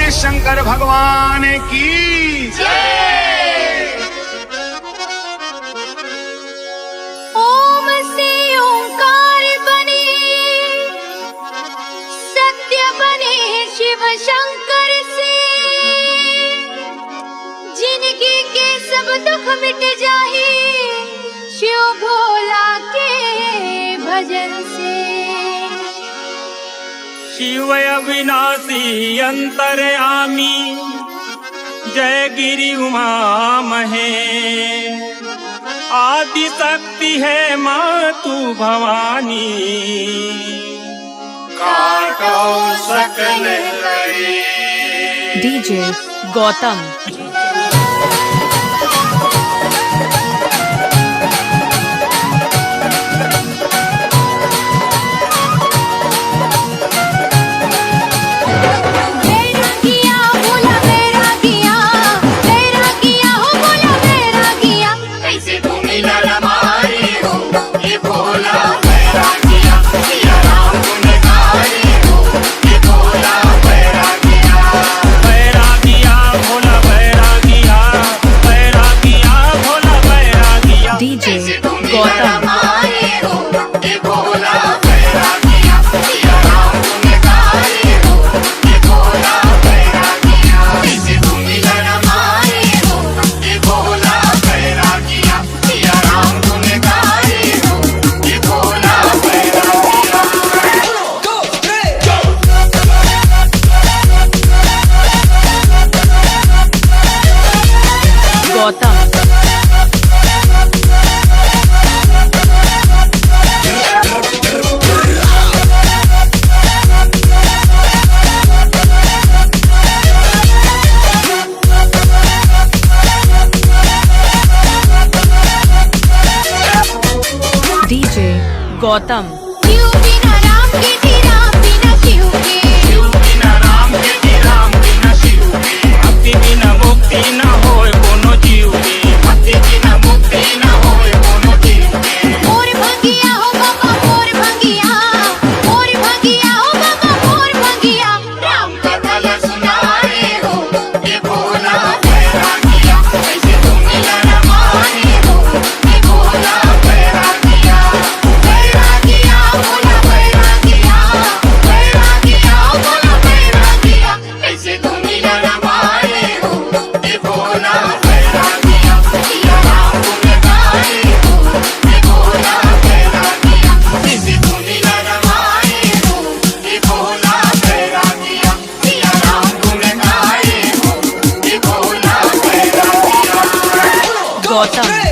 बोलिए शंकर भगवान की जय। ओम से ओंकार बने, सत्य बने शिव शंकर से, जिनके के सब दुख मिट जाए शिव भोला के भजन से। शिव अविनाशी अंतर्यामी, जय गिरि उमा महे, आदि शक्ति है माँ तू भवानी, काटो सकल करे। डीजे गौतम। गौतम। डीजे गौतम। शिव बिना राम के जी, राम बिना शिव के, शिव बिना राम के जी, राम बिना शिव के, भक्ति बिना मुक्ति न होए कोनो जीव के, भक्ति बिना मुक्ति न होए कोनो जीव के। मोर भंगिया हो बाबा मोर भंगिया, मोर भंगिया हो बाबा मोर भंगिया, राम का कल सुनाए हो ये भोला बैरागिया, कैसे तुम मिला रमाए हो ये भोला बैरागिया। बैरागिया भोला बैरागिया, बैरागिया भोला बैरागिया, कैसे तुम मिला रमाए हो ये भोला बैरागिया। सिया राम गुण गाए हो ये भोला बैरागिया, कैसे तुम मिला रमाए हो ये भोला बैरागिया। सिया राम गुण गाए हो ये भोला बैरागिया। गौतम।